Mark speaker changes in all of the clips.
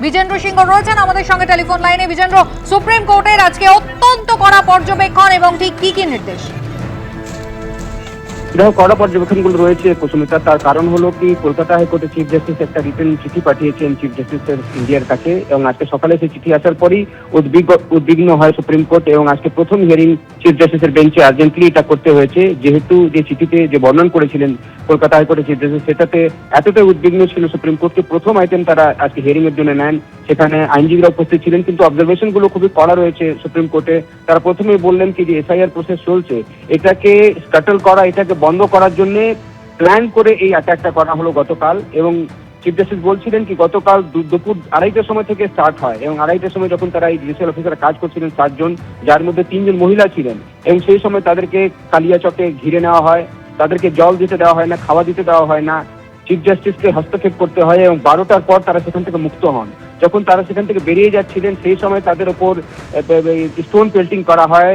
Speaker 1: বিজেন্দ্র সিংহ রয়েছেন আমাদের সঙ্গে টেলিফোন লাইনে। বিজেন্দ্র, সুপ্রিম কোর্টের আজকে অত্যন্ত কড়া পর্যবেক্ষণ এবং ঠিক কি কি নির্দেশ?
Speaker 2: কড়া পর্যবেক্ষণগুলো রয়েছে কুসুমিতা। তার কারণ হলো কি, কলকাতা হাইকোর্টের চিফ জাস্টিস একটা রিটেন চিঠি পাঠিয়েছেন চিফ জাস্টিসের ইন্ডিয়ার কাছে, এবং আজকে সকালে সেই চিঠি আসার পরই উদ্বিগ্ন হয় সুপ্রিম কোর্ট, এবং আজকে প্রথম হিয়ারিং চিফ জাস্টিসের বেঞ্চে আর্জেন্টলি এটা করতে হয়েছে, যেহেতু যে চিঠিতে যে বর্ণন করেছিলেন কলকাতা হাইকোর্টের চিফ জাস্টিস, সেটাতে এতটাই উদ্বিগ্ন ছিল সুপ্রিম কোর্টকে প্রথম আইটেম তারা আজকে হিয়ারিং এর জন্য নেন। সেখানে আইনজীবীরা উপস্থিত ছিলেন, কিন্তু অবজারভেশন গুলো খুবই কড়া রয়েছে সুপ্রিম কোর্টে। তারা প্রথমেই বললেন কি যে এসআইআর প্রসেস চলছে, এটাকে স্কাটল করা, এটাকে বন্ধ করার জন্য প্ল্যান করে এই অ্যাটাকটা করা হলো গতকাল। এবং চিফ জাস্টিস বলছিলেন কি গতকাল দুপুর 2:30টার সময় থেকে স্টার্ট হয়, এবং 2:30টার সময় যখন তারা এই জুডিশিয়াল অফিসার কাজ করছিলেন 7 জন, যার মধ্যে 3 জন মহিলা ছিলেন, এবং সেই সময় তাদেরকে কালিয়াচকে ঘিরে নেওয়া হয়, তাদেরকে জল দিতে দেওয়া হয় না, খাওয়া দিতে দেওয়া হয় না, চিফ জাস্টিসকে হস্তক্ষেপ করতে হয়, এবং 12টার পর তারা সেখান থেকে মুক্ত হন। যখন তারা সেখান থেকে বেরিয়ে যাচ্ছিলেন সেই সময় তাদের ওপর স্টোন পেল্টিং করা হয়,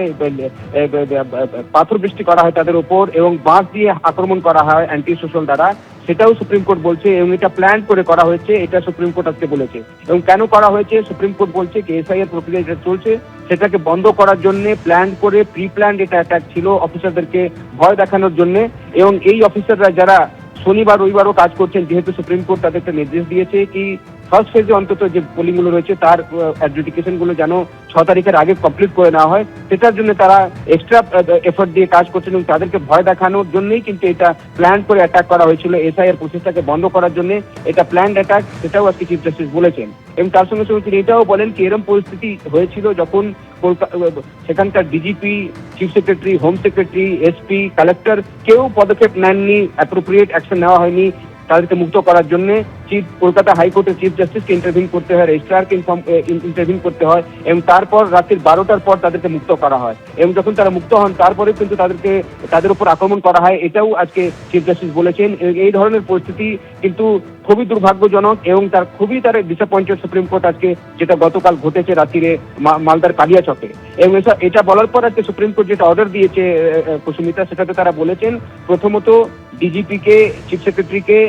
Speaker 2: পাথর বৃষ্টি করা হয় তাদের উপর, এবং বাঁশ দিয়ে আক্রমণ করা হয় অ্যান্টি সোশ্যাল দ্বারা। সেটাও সুপ্রিম কোর্ট বলছে, এবং এটা প্ল্যান করে করা হয়েছে, এটা সুপ্রিম কোর্ট আজকে বলেছে। এবং কেন করা হয়েছে সুপ্রিম কোর্ট বলছে কি এসআইআর প্রক্রিয়া যেটা চলছে সেটাকে বন্ধ করার জন্য প্ল্যান করে প্রি প্ল্যান্ড এটা অ্যাটাক ছিল, অফিসারদেরকে ভয় দেখানোর জন্য। এবং এই অফিসাররা যারা শনিবার রবিবারও কাজ করছেন, যেহেতু সুপ্রিম কোর্ট তাদেরকে নির্দেশ দিয়েছে কি ফার্স্ট ফেজে অন্তত যে পোলিং গুলো রয়েছে তার অ্যাডজুডিকেশন গুলো যেন 6 তারিখের আগে কমপ্লিট করে নেওয়া হয়, সেটার জন্য তারা এক্সট্রা এফোর্ট দিয়ে কাজ করছেন, এবং তাদেরকে ভয় দেখানোর জন্যই কিন্তু এটা প্ল্যান করে অ্যাটাক করা হয়েছিল এসআইআর প্রসেসটাকে বন্ধ করার জন্য। এটা প্ল্যান্ড অ্যাটাক, সেটাও আজকে চিফ জাস্টিস বলেছেন। এবং তার সঙ্গে সঙ্গে তিনি এটাও বলেন কি এরকম পরিস্থিতি হয়েছিল যখন সেখানকার DGP, chief secretary, home secretary, SP, collector কেউ পদক্ষেপ নেননি, অ্যাপ্রোপ্রিয়েট অ্যাকশন নেওয়া হয়নি তাদেরকে মুক্ত করার জন্য। কলকাতা হাইকোর্টের চিফ জাস্টিসকে ইন্টারভিউ করতে হয়, রেজিস্ট্রারকে ইন্টারভিউ করতে হয়, এবং তারপর রাত্রি 12টার পর তাদেরকে মুক্ত করা হয়, এবং যখন তারা মুক্ত হন তারপরে কিন্তু তাদের উপর আক্রমণ করা হয়, এটাও আজকে চিফ জাস্টিস বলেছেন। এই ধরনের পরিস্থিতি কিন্তু খুবই দুর্ভাগ্যজনক, এবং খুবই ডিসঅ্যাপয়েন্টেড সুপ্রিম কোর্ট আজকে যেটা গতকাল ঘটেছে রাত্রিরে মালদার কালিয়াচকে। এবং এটা বলার পর আজকে সুপ্রিম কোর্ট যেটা অর্ডার দিয়েছে কুসুমিতা, সেটাতে তারা বলেছেন প্রথমত ডিজিপি কে, চিফ সেক্রেটারিকে,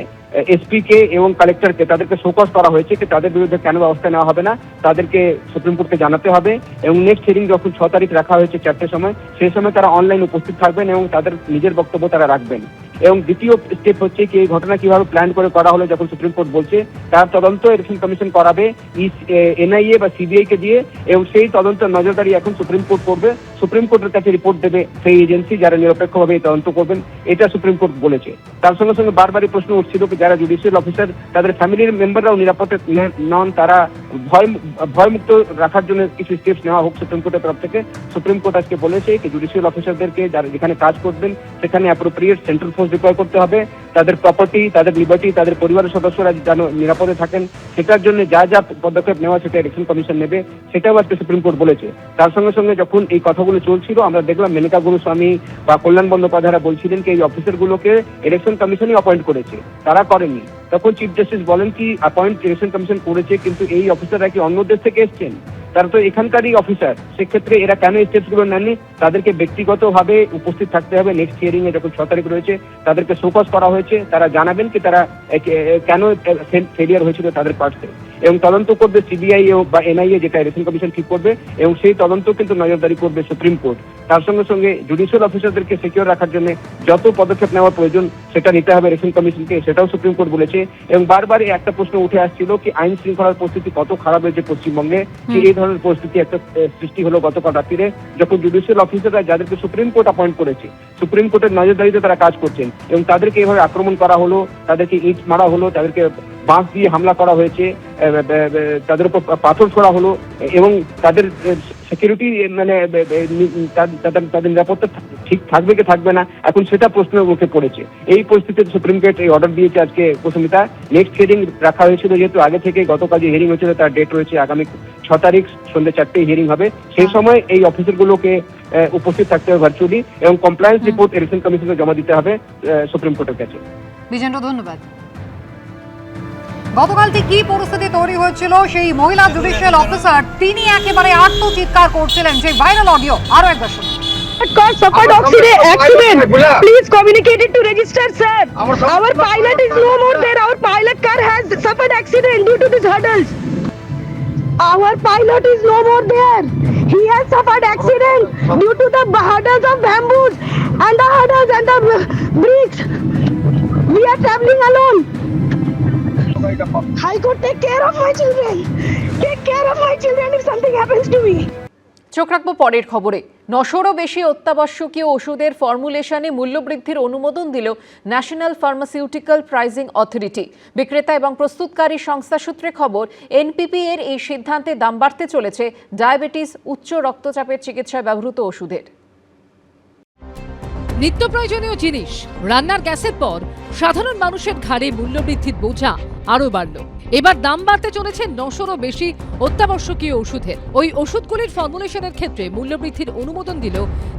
Speaker 2: এসপি কে এবং কালেক্টরকে তাদেরকে শোকজ করা হয়েছে যে তাদের বিরুদ্ধে কেন ব্যবস্থা নেওয়া হবে না, তাদেরকে সুপ্রিম কোর্টকে জানাতে হবে। এবং নেক্সট হিয়ারিং যখন 6 তারিখ রাখা হয়েছে 4টের সময়, সেই সময় তারা অনলাইন উপস্থিত থাকবেন এবং তাদের নিজের বক্তব্য তারা রাখবেন। এবং দ্বিতীয় স্টেপ হচ্ছে কি এই ঘটনা কিভাবে প্ল্যান করে করা হলো, যখন সুপ্রিম কোর্ট বলছে তার তদন্ত ইলেকশন কমিশন করাবে এনআইএ বা সিবিআই কে দিয়ে, এবং সেই তদন্ত নজরদারি এখন সুপ্রিম কোর্ট করবে। সুপ্রিম কোর্টের কাছে রিপোর্ট দেবে সেই এজেন্সি যারা নিরপেক্ষভাবে এই তদন্ত করবেন, এটা সুপ্রিম কোর্ট বলেছে। তার সঙ্গে সঙ্গে বারবারই প্রশ্ন উঠছিল যারা জুডিশিয়াল অফিসার তাদের ফ্যামিলির মেম্বাররাও নিরাপদে নন, তারা ভয়মুক্ত রাখার জন্য কিছু স্টেপস নেওয়া হোক সুপ্রিম কোর্টের তরফ থেকে। সুপ্রিম কোর্ট আজকে বলেছে কি জুডিশিয়াল অফিসারদেরকে যারা যেখানে কাজ করবেন সেখানে অ্যাপ্রোপ্রিয়েট সেন্ট্রাল ফোর্স ডিপ্লয় করতে হবে, তাদের প্রপার্টি, তাদের লিবার্টি, তাদের পরিবারের সদস্যরা যেন নিরাপদে থাকেন সেটার জন্য যা যা পদক্ষেপ নেওয়া সেটা ইলেকশন কমিশন নেবে, সেটাও আজকে সুপ্রিম কোর্ট বলেছে। তার সঙ্গে সঙ্গে যখন এই কথাগুলো চলছিল আমরা দেখলাম মেনকা গুরুস্বামী বা কল্যাণ বন্দ্যোপাধ্যায়রা বলছিলেন কি এই অফিসারগুলোকে ইলেকশন কমিশনই অ্যাপয়েন্ট করেছে, তারা করেনি। তখন চিফ জাস্টিস বলেন কি অ্যাপয়েন্ট ইলেকশন কমিশন করেছে, কিন্তু এই অফিসাররা কি অন্য দেশ থেকে এসছেন? তারা তো এখানকারই অফিসার, সেক্ষেত্রে এরা কেন এই স্টেপস গুলো নেননি? তাদেরকে ব্যক্তিগতভাবে উপস্থিত থাকতে হবে। নেক্সট হিয়ারিং এ যখন 6 তারিখ রয়েছে তাদেরকে শোকজ করা হয়েছে, তারা জানাবেন কি তারা কেন ফেলিয়ার হয়েছিল তাদের পার্টসে, এবং তদন্ত করবে সিবিআই বা এনআইএ, যেটা ইলেকশন কমিশন ঠিক করবে, এবং সেই তদন্ত কিন্তু নজরদারি করবে সুপ্রিম কোর্ট। তার সঙ্গে সঙ্গে জুডিশিয়াল অফিসারদেরকে সিকিউর রাখার জন্য যত পদক্ষেপ নেওয়া প্রয়োজন সেটা নিতে হবে ইলেকশন কমিশনকে, সেটাও সুপ্রিম কোর্ট বলেছে। এবং বারবার একটা প্রশ্ন উঠে আসছিল কি আইন শৃঙ্খলার পরিস্থিতি কত খারাপ হয়েছে পশ্চিমবঙ্গে, এই ধরনের পরিস্থিতি একটা সৃষ্টি হলো গতকাল রাত্রিরে যখন জুডিশিয়াল অফিসাররা যাদেরকে সুপ্রিম কোর্ট অ্যাপয়েন্ট করেছে, সুপ্রিম কোর্টের নজরদারিতে তারা কাজ করছেন, এবং তাদেরকে এভাবে আক্রমণ করা হলো, তাদেরকে ইট মারা হলো, তাদেরকে বাঁশ দিয়ে হামলা করা হয়েছে, তাদের উপর পাথর ছোড়া হলো, এবং তাদের সিকিউরিটি মানে তাদের নিরাপত্তা ঠিক থাকবে কি থাকবে না এখন সেটা প্রশ্নের মুখে পড়েছে। এই পরিস্থিতিতে সুপ্রিম কোর্ট এই অর্ডার দিয়েছে আজকে কুসুমিতা। নেক্সট হিয়ারিং রাখা হয়েছিল যেহেতু আগে থেকে গতকাল যে হিয়ারিং হয়েছিল তার ডেট রয়েছে আগামী 6 তারিখ সন্ধ্যে 4টায় হিয়ারিং হবে। সেই সময় এই অফিসারগুলোকে উপস্থিত থাকতে হবে ভার্চুয়ালি, এবং কমপ্লায়েন্স রিপোর্ট ইলেকশন কমিশনকে জমা দিতে হবে সুপ্রিম কোর্টের কাছে।
Speaker 1: বিজেন্দ্র, ধন্যবাদ। গতকাল ঠিক কি পরিস্থিতি তৈরি হয়েছিল, সেই মহিলা জুডিশিয়াল অফিসার তিনি একেবারে আত্মচিৎকার করছিলেন, যে ভাইরাল অডিও আরো একবার শুনুন।
Speaker 3: Car suffered accident. Please communicate it to register, sir. Our pilot is no more there. Our pilot car has suffered accident due to these hurdles. Our pilot is no more there. He has suffered accident due to the hurdles of bamboos and the hurdles and the bricks. We are traveling alone. High Court, take care of my children. Take care of my children if something happens to me.
Speaker 1: চোখ রাখবো পরের খবরে। 900রও বেশি অত্যাবশ্যকীয় ওষুধের ফর্মুলেশনে মূল্যবৃদ্ধির অনুমোদন দিল national pharmaceutical pricing authority. বিক্রেতা এবং প্রস্তুতকারী সংস্থা সূত্রে খবর, এনপিপি এর এই সিদ্ধান্তে দাম বাড়তে চলেছে ডায়াবেটিস, উচ্চ রক্তচাপের চিকিৎসায় ব্যবহৃত ওষুধের।
Speaker 4: নিত্য প্রয়োজনীয় জিনিস, রান্নার গ্যাসের পর সাধারণ মানুষের ঘাড়ে মূল্যবৃদ্ধির বোঝা আরও বাড়ল। এবার দাম বাড়তে চলেছে 900রও বেশি অত্যাবশ্যকীয় ওষুধের। ওই ওষুধগুলির ফর্মুলেশনের ক্ষেত্রে মূল্যবৃদ্ধির অনুমোদন দিল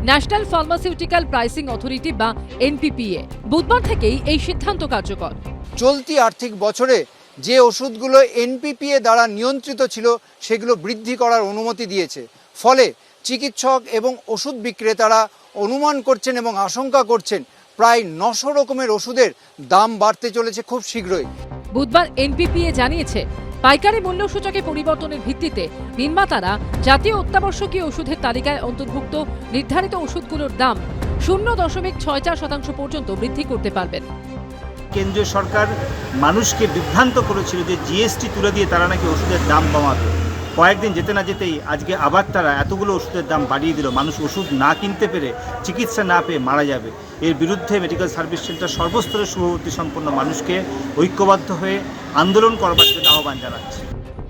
Speaker 4: ন্যাশনাল ফার্মাসিউটিক্যাল প্রাইসিং অথরিটি বা এনপিপিএ। বুধবার থেকেই এই সিদ্ধান্ত কার্যকর।
Speaker 5: চলতি আর্থিক বছরে যে ওষুধগুলো এনপিপিএ দ্বারা নিয়ন্ত্রিত ছিল সেগুলো বৃদ্ধি করার অনুমতি দিয়েছে। ফলে চিকিৎসক এবং ওষুধ বিক্রেতারা অনুমান করছেন এবং আশঙ্কা করছেন প্রায় 900 রকমের ওষুধের দাম বাড়তে চলেছে খুব শীঘ্রই।
Speaker 4: বুধবার এনপিপিএ জানিয়েছে, পাইকারি মূল্যসূচকে পরিবর্তনের ভিত্তিতে নির্মাতারা জাতীয় অত্যাবশ্যকীয় ওষুধের তালিকায় অন্তর্ভুক্ত নির্ধারিত ওষুধগুলোর দাম 0.64% পর্যন্ত বৃদ্ধি করতে পারবেন।
Speaker 6: কেন্দ্রীয় সরকার মানুষকে বিভ্রান্ত করেছিল যে জিএসটি তুলে দিয়ে তারা নাকি ওষুধের দাম কমাবে। কয়েকদিন যেতে না যেতেই আজকে আবার তারা এতগুলো ওষুধের দাম বাড়িয়ে দিল। মানুষ ওষুধ না কিনতে পেরে, চিকিৎসা না পেয়ে মারা যাবে। এর বিরুদ্ধে মেডিকেল সার্ভিস সেন্টার সর্বস্তরের শুভবুদ্ধি সম্পন্ন মানুষকে ঐক্যবদ্ধ হয়ে আন্দোলন করবার জন্য আহ্বান জানাচ্ছে।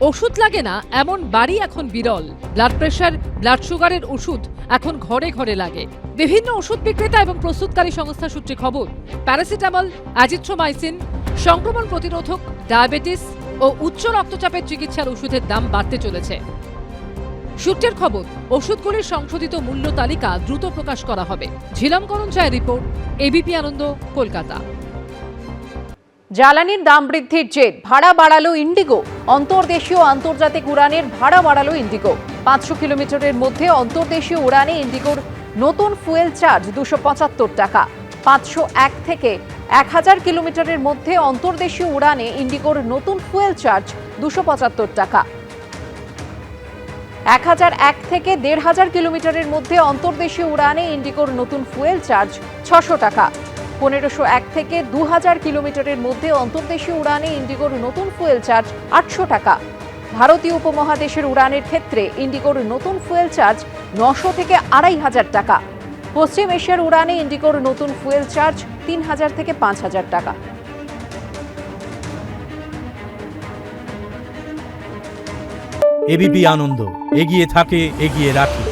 Speaker 4: ওষুধ লাগে না এমন বাড়ি এখন বিরল। ব্লাড প্রেশার, ব্লাড সুগারের ওষুধ এখন ঘরে ঘরে লাগে। বিভিন্ন ওষুধ বিক্রেতা এবং প্রস্তুতকারী সংস্থা সূত্রে খবর, প্যারাসিটামল, অ্যাজিথ্রোমাইসিন, সংক্রমণ প্রতিরোধক, ডায়াবেটিস ও উচ্চ রক্তচাপের চিকিৎসার ওষুধের দাম বাড়তে চলেছে। সূত্রের খবর, ওষুধগুলির সংশোধিত মূল্য তালিকা দ্রুত প্রকাশ করা হবে। ঝিলম করঞ্চায়ের রিপোর্ট, এবিপি আনন্দ, কলকাতা।
Speaker 1: জ্বালানির দাম বৃদ্ধির জের ভাড়া বাড়ালো ইন্ডিগো। অন্তর্দেশীয় আন্তর্জাতিক উড়ানের ভাড়া বাড়ালো ইন্ডিগো। 500 কিলোমিটারের মধ্যে অন্তর্দেশীয় উড়ানে ইন্ডিগোর নতুন ফুয়েল চার্জ 275 টাকা। 501 থেকে 1000 কিলোমিটারের মধ্যে অন্তর্দেশীয় উড়ানে ইন্ডিগোর নতুন ফুয়েল চার্জ 275 টাকা। 1001 থেকে 1500 কিলোমিটারের মধ্যে অন্তর্দেশীয় উড়ানে ইন্ডিগোর নতুন ফুয়েল চার্জ 600 টাকা। 1501 থেকে 2000 কিলোমিটারের মধ্যে অন্তর্দেশীয় উড়ানে ইন্ডিগোর নতুন ফুয়েল চার্জ 800 টাকা। ভারতীয় উপমহাদেশের উড়ানের ক্ষেত্রে ইন্ডিগোর নতুন ফুয়েল চার্জ 900 থেকে 2500 টাকা। পশ্চিম এশিয়ার উড়ানে ইন্ডিগোর নতুন ফুয়েল চার্জ 3000 থেকে 5000 টাকা।
Speaker 7: এবিপি আনন্দ, এগিয়ে থাকে, এগিয়ে রাখে।